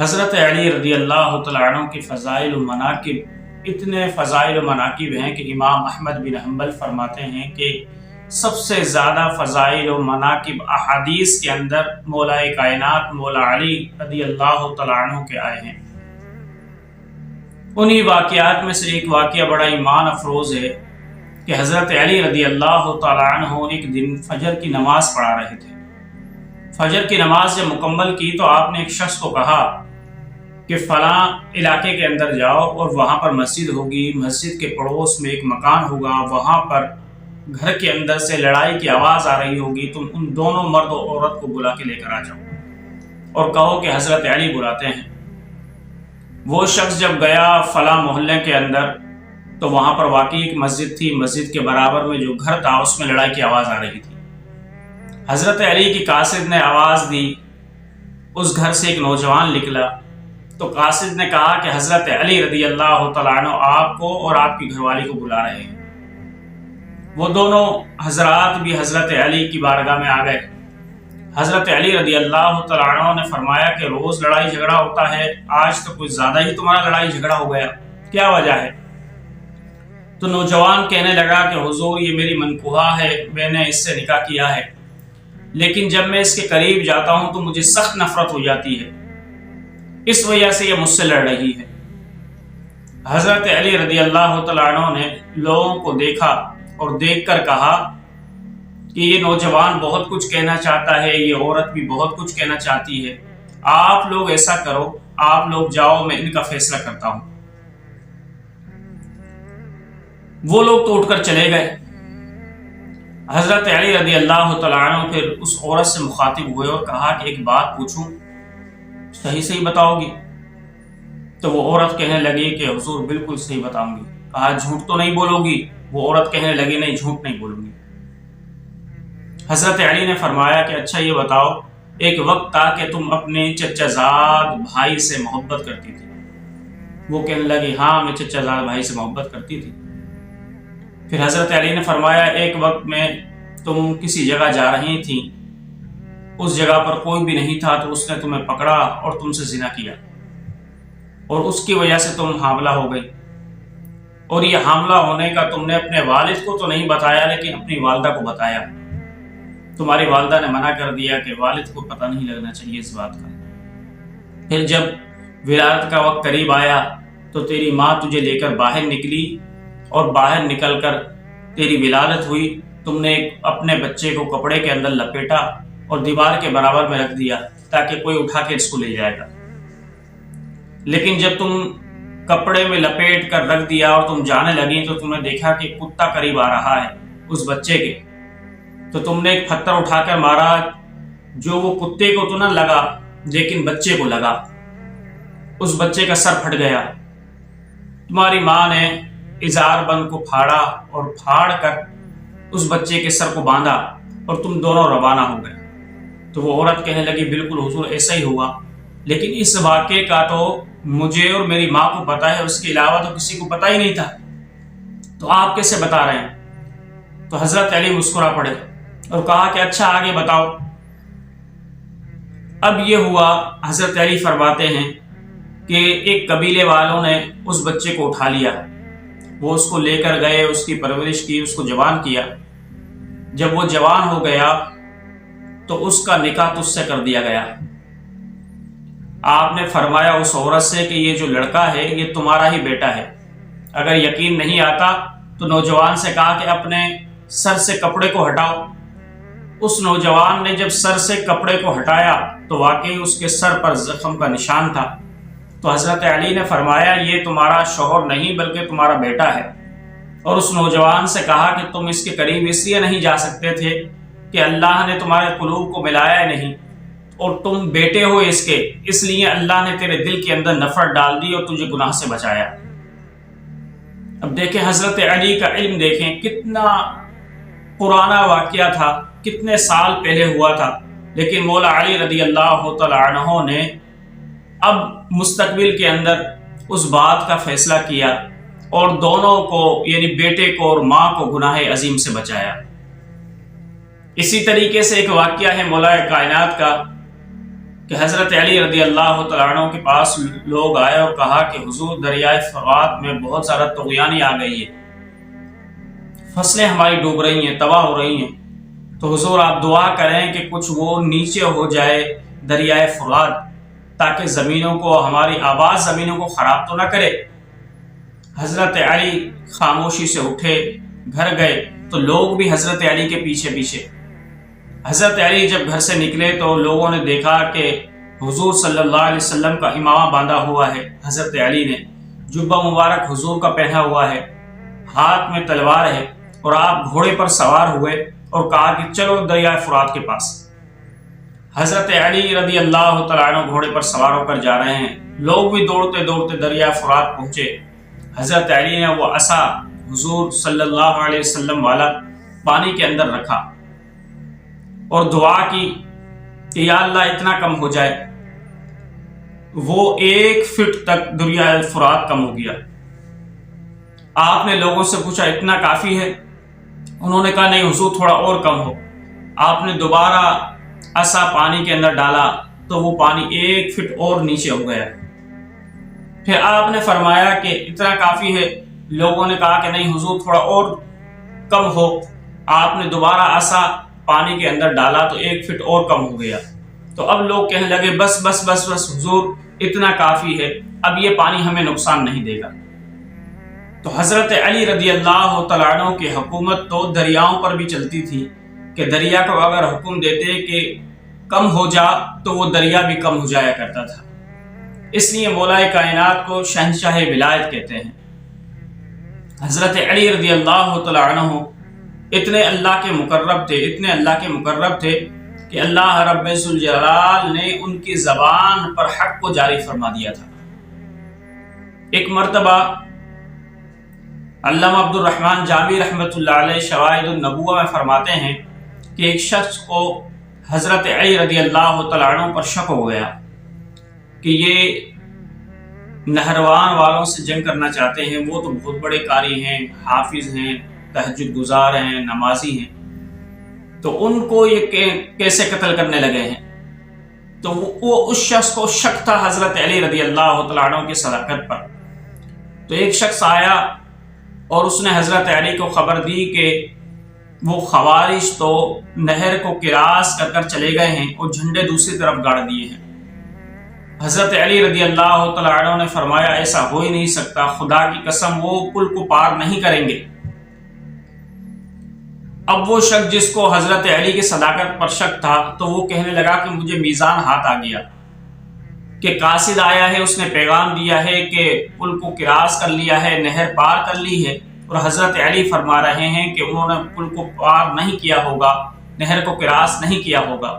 حضرت علی رضی اللہ تعالیٰ عنہ کے فضائل و مناقب اتنے فضائل و مناقب ہیں کہ امام احمد بن حنبل فرماتے ہیں کہ سب سے زیادہ فضائل و مناقب احادیث کے اندر مولا کائنات مولا علی رضی اللہ تعالیٰ عنہ کے آئے ہیں۔ انہی واقعات میں سے ایک واقعہ بڑا ایمان افروز ہے کہ حضرت علی رضی اللہ تعالیٰ عنہ ایک دن فجر کی نماز پڑھا رہے تھے۔ فجر کی نماز جب مکمل کی تو آپ نے ایک شخص کو کہا کہ فلاں علاقے کے اندر جاؤ اور وہاں پر مسجد ہوگی، مسجد کے پڑوس میں ایک مکان ہوگا، وہاں پر گھر کے اندر سے لڑائی کی آواز آ رہی ہوگی، تم ان دونوں مرد و عورت کو بلا کے لے کر آ جاؤ اور کہو کہ حضرت علی بلاتے ہیں۔ وہ شخص جب گیا فلاں محلے کے اندر تو وہاں پر واقعی ایک مسجد تھی، مسجد کے برابر میں جو گھر تھا اس میں لڑائی کی آواز آ رہی تھی۔ حضرت علی کی قاصد نے آواز دی، اس گھر سے ایک نوجوان نکلا تو قاصد نے کہا کہ حضرت علی رضی اللہ تعالیٰ عنہ آپ کو اور آپ کی گھر والی کو بلا رہے ہیں۔ وہ دونوں حضرات بھی حضرت علی کی بارگاہ میں آ گئے۔ حضرت علی رضی اللہ تعالیٰ عنہ نے فرمایا کہ روز لڑائی جھگڑا ہوتا ہے، آج تو کچھ زیادہ ہی تمہارا لڑائی جھگڑا ہو گیا، کیا وجہ ہے؟ تو نوجوان کہنے لگا کہ حضور یہ میری منکوحہ ہے، میں نے اس سے نکاح کیا ہے، لیکن جب میں اس کے قریب جاتا ہوں تو مجھے سخت نفرت ہو جاتی ہے، اس وجہ سے یہ مجھ سے لڑ رہی ہے۔ حضرت علی رضی اللہ تعالیٰ عنہ نے لوگوں کو دیکھا اور دیکھ کر کہا کہ یہ نوجوان بہت کچھ کہنا چاہتا ہے، یہ عورت بھی بہت کچھ کہنا چاہتی ہے، آپ لوگ ایسا کرو، آپ لوگ جاؤ، میں ان کا فیصلہ کرتا ہوں۔ وہ لوگ تو اٹھ کر چلے گئے۔ حضرت علی رضی اللہ تعالیٰ عنہ پھر اس عورت سے مخاطب ہوئے اور کہا کہ ایک بات پوچھوں، صحیح صحیح بتاؤ گی؟ تو وہ عورت کہنے لگی کہ حضور بالکل صحیح بتاؤں گی۔ کہا جھوٹ تو نہیں بولو گی؟ وہ عورت کہنے لگی نہیں، جھوٹ نہیں بولوں گی۔ حضرت علی نے فرمایا کہ اچھا یہ بتاؤ، ایک وقت تھا کہ تم اپنے چچا زاد بھائی سے محبت کرتی تھی؟ وہ کہنے لگی ہاں میں چچا زاد بھائی سے محبت کرتی تھی۔ پھر حضرت علی نے فرمایا ایک وقت میں تم کسی جگہ جا رہی تھی، اس جگہ پر کوئی بھی نہیں تھا تو اس نے تمہیں پکڑا اور تم سے زنا کیا اور اس کی وجہ سے تم حاملہ ہو گئی، اور یہ حاملہ ہونے کا تم نے اپنے والد کو تو نہیں بتایا لیکن اپنی والدہ کو بتایا۔ تمہاری والدہ نے منع کر دیا کہ والد کو پتہ نہیں لگنا چاہیے اس بات کا۔ پھر جب ولادت کا وقت قریب آیا تو تیری ماں تجھے لے کر باہر نکلی اور باہر نکل کر تیری ولادت ہوئی، تم نے اپنے بچے کو کپڑے کے اندر لپیٹا اور دیوار کے برابر میں رکھ دیا تاکہ کوئی اٹھا کے اس کو لے جائے گا۔ لیکن جب تم کپڑے میں لپیٹ کر رکھ دیا اور تم جانے لگی تو تم نے دیکھا کہ کتا قریب آ رہا ہے اس بچے کے، تو تم نے ایک پتھر اٹھا کر مارا، جو وہ کتے کو تو نہ لگا لیکن بچے کو لگا، اس بچے کا سر پھٹ گیا۔ تمہاری ماں نے ازار بند کو پھاڑا اور پھاڑ کر اس بچے کے سر کو باندھا اور تم دونوں روانہ ہو گئے۔ تو وہ عورت کہنے لگی بالکل حضور ایسا ہی ہوا، لیکن اس واقعے کا تو مجھے اور میری ماں کو پتا ہے، اس کے علاوہ تو کسی کو پتا ہی نہیں تھا، تو آپ کیسے بتا رہے ہیں؟ تو حضرت علی مسکرا پڑے اور کہا کہ اچھا آگے بتاؤ۔ اب یہ ہوا، حضرت علی فرماتے ہیں کہ ایک قبیلے والوں نے اس بچے کو اٹھا لیا، وہ اس کو لے کر گئے، اس کی پرورش کی، اس کو جوان کیا۔ جب وہ جوان ہو گیا تو اس کا نکاح تجھ سے کر دیا گیا۔ آپ نے فرمایا اس عورت سے کہ یہ جو لڑکا ہے یہ تمہارا ہی بیٹا ہے۔ اگر یقین نہیں آتا تو نوجوان سے کہا کہ اپنے سر سے کپڑے کو ہٹاؤ۔ اس نوجوان نے جب سر سے کپڑے کو ہٹایا تو واقعی اس کے سر پر زخم کا نشان تھا۔ تو حضرت علی نے فرمایا یہ تمہارا شوہر نہیں بلکہ تمہارا بیٹا ہے، اور اس نوجوان سے کہا کہ تم اس کے قریب اس لیے نہیں جا سکتے تھے کہ اللہ نے تمہارے قلوب کو ملایا نہیں، اور تم بیٹے ہو اس کے، اس لیے اللہ نے تیرے دل کے اندر نفرت ڈال دی اور تجھے گناہ سے بچایا۔ اب دیکھیں حضرت علی کا علم دیکھیں، کتنا پرانا واقعہ تھا، کتنے سال پہلے ہوا تھا، لیکن مولا علی رضی اللہ تعالیٰ عنہ نے اب مستقبل کے اندر اس بات کا فیصلہ کیا اور دونوں کو یعنی بیٹے کو اور ماں کو گناہ عظیم سے بچایا۔ اسی طریقے سے ایک واقعہ ہے مولا کائنات کا کہ حضرت علی رضی اللہ تعالیٰ عنہ کے پاس لوگ آئے اور کہا کہ حضور دریائے فرات میں بہت زیادہ طغیانی آ گئی ہے، فصلیں ہماری ڈوب رہی ہیں، تباہ ہو رہی ہیں، تو حضور آپ دعا کریں کہ کچھ وہ نیچے ہو جائے دریائے فرات، تاکہ زمینوں کو، ہماری آباد زمینوں کو خراب تو نہ کرے۔ حضرت علی خاموشی سے اٹھے، گھر گئے تو لوگ بھی حضرت علی کے پیچھے پیچھے۔ حضرت علی جب گھر سے نکلے تو لوگوں نے دیکھا کہ حضور صلی اللہ علیہ وسلم کا امامہ باندھا ہوا ہے، حضرت علی نے جبہ مبارک حضور کا پہنا ہوا ہے، ہاتھ میں تلوار ہے، اور آپ گھوڑے پر سوار ہوئے اور کہا کہ چلو دریائے فرات کے پاس۔ حضرت علی رضی اللہ تعالیٰ عنہ گھوڑے پر سوار ہو کر جا رہے ہیں، لوگ بھی دوڑتے دوڑتے دریائے فرات پہنچے۔ حضرت علی نے وہ عصا حضور صلی اللہ علیہ وسلم والا پانی کے اندر رکھا اور دعا کی کہ یا اللہ اتنا کم ہو جائے۔ وہ 1 فٹ تک دریائے فرات کم ہو گیا۔ آپ نے لوگوں سے پوچھا اتنا کافی ہے؟ انہوں نے کہا نہیں حضور تھوڑا اور کم ہو۔ آپ نے دوبارہ عصا پانی کے اندر ڈالا تو وہ پانی 1 فٹ اور نیچے ہو گیا۔ پھر آپ نے فرمایا کہ اتنا کافی ہے، لوگوں نے کہا کہ نہیں حضور تھوڑا اور کم ہو۔ آپ نے دوبارہ عصا پانی کے اندر ڈالا تو 1 فٹ اور کم ہو گیا۔ تو اب لوگ کہنے لگے بس بس بس بس حضور اتنا کافی ہے، اب یہ پانی ہمیں نقصان نہیں دے گا۔ تو حضرت علی رضی اللہ تعالیٰ عنہ کی حکومت تو دریاؤں پر بھی چلتی تھی کہ دریا کو اگر حکم دیتے کہ کم ہو جا تو وہ دریا بھی کم ہو جایا کرتا تھا۔ اس لیے مولا کائنات کو شہنشاہ ولایت کہتے ہیں۔ حضرت علی رضی اللہ تعالیٰ عنہ اتنے اللہ کے مقرب تھے، اتنے اللہ کے مقرب تھے کہ اللہ رب ذوالجلال نے ان کی زبان پر حق کو جاری فرما دیا تھا۔ ایک مرتبہ علامہ عبد الرحمن جامی رحمۃ اللہ علیہ شواہد النبوہ میں فرماتے ہیں کہ ایک شخص کو حضرت علی رضی اللہ تعالیٰ عنہ پر شک ہو گیا کہ یہ نہروان والوں سے جنگ کرنا چاہتے ہیں، وہ تو بہت بڑے قاری ہیں، حافظ ہیں، تہجد گزار ہیں، نمازی ہیں، تو ان کو یہ کیسے قتل کرنے لگے ہیں؟ تو وہ اس شخص کو شک تھا حضرت علی رضی اللہ تعالیٰ عنہ کی صداقت پر۔ تو ایک شخص آیا اور اس نے حضرت علی کو خبر دی کہ وہ خوارج تو نہر کو کراس کر کر چلے گئے ہیں اور جھنڈے دوسری طرف گاڑ دیے ہیں۔ حضرت علی رضی اللہ تعالیٰ عنہ نے فرمایا ایسا ہو ہی نہیں سکتا، خدا کی قسم وہ پل کو پار نہیں کریں گے۔ اب وہ شخص جس کو حضرت علی کی صداقت پر شک تھا تو وہ کہنے لگا کہ مجھے میزان ہاتھ آ گیا کہ قاصد آیا ہے، اس نے پیغام دیا ہے کہ پل کو کراس کر لیا ہے، نہر پار کر لی ہے، اور حضرت علی فرما رہے ہیں کہ انہوں نے پل کو پار نہیں کیا ہوگا، نہر کو کراس نہیں کیا ہوگا۔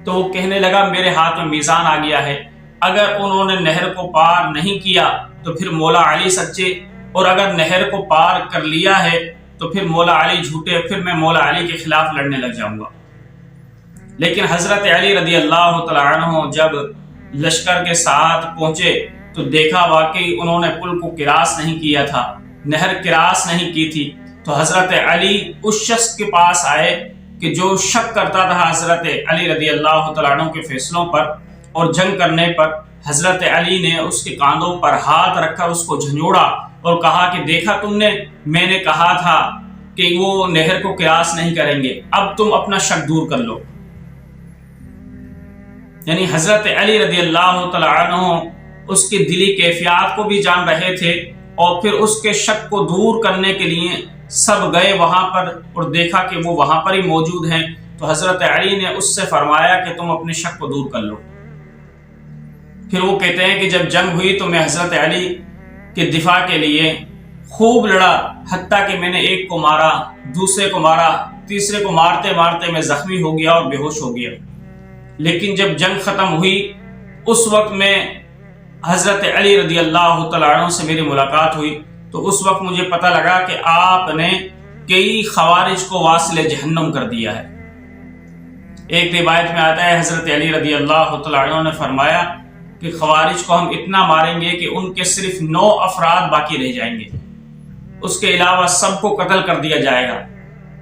تو وہ کہنے لگا میرے ہاتھ میں میزان آ گیا ہے، اگر انہوں نے نہر کو پار نہیں کیا تو پھر مولا علی سچے، اور اگر نہر کو پار کر لیا ہے تو پھر مولا علی جھوٹے، پھر میں مولا علی کے خلاف لڑنے لگ جاؤں گا۔ لیکن حضرت علی رضی اللہ تعالیٰ عنہ جب لشکر کے ساتھ پہنچے تو دیکھا واقعی انہوں نے پل کو کراس نہیں کیا تھا، نہر کراس نہیں کی تھی۔ تو حضرت علی اس شخص کے پاس آئے کہ جو شک کرتا تھا حضرت علی رضی اللہ تعالیٰ عنہ کے فیصلوں پر اور جنگ کرنے پر۔ حضرت علی نے اس کے کاندھوں پر ہاتھ رکھ کر اس کو جھنجھوڑا اور کہا کہ دیکھا تم نے، میں نے کہا تھا کہ وہ نہر کو کراس نہیں کریں گے، اب تم اپنا شک دور کر لو۔ یعنی حضرت علی رضی اللہ تعالیٰ عنہ اس کی دلی کیفیات کو بھی جان رہے تھے، اور پھر اس کے شک کو دور کرنے کے لیے سب گئے وہاں پر اور دیکھا کہ وہ وہاں پر ہی موجود ہیں۔ تو حضرت علی نے اس سے فرمایا کہ تم اپنے شک کو دور کر لو۔ پھر وہ کہتے ہیں کہ جب جنگ ہوئی تو میں حضرت علی کے دفاع کے لیے خوب لڑا، حتیٰ کہ میں نے ایک کو مارا، دوسرے کو مارا، تیسرے کو مارتے مارتے میں زخمی ہو گیا اور بے ہوش ہو گیا۔ لیکن جب جنگ ختم ہوئی اس وقت میں حضرت علی رضی اللہ تعالیٰ عنہ سے میری ملاقات ہوئی، تو اس وقت مجھے پتہ لگا کہ آپ نے کئی خوارج کو واصل جہنم کر دیا ہے۔ ایک روایت میں آتا ہے حضرت علی رضی اللہ تعالیٰ عنہ نے فرمایا کہ خوارج کو ہم اتنا ماریں گے کہ ان کے صرف 9 افراد باقی رہ جائیں گے، اس کے علاوہ سب کو قتل کر دیا جائے گا۔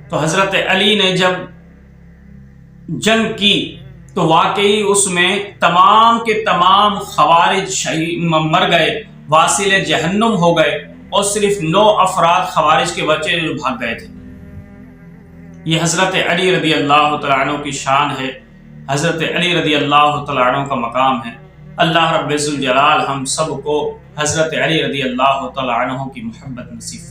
تو حضرت علی نے جب جنگ کی تو واقعی اس میں تمام کے تمام خوارج مر گئے، واصل جہنم ہو گئے، اور صرف 9 افراد خوارج کے بچے جو بھاگ گئے تھے۔ یہ حضرت علی رضی اللہ تعالیٰ عنہ کی شان ہے، حضرت علی رضی اللہ تعالیٰ عنہ کا مقام ہے۔ اللہ رب الجلال ہم سب کو حضرت علی رضی اللہ تعالیٰ عنہ کی محبت نصیب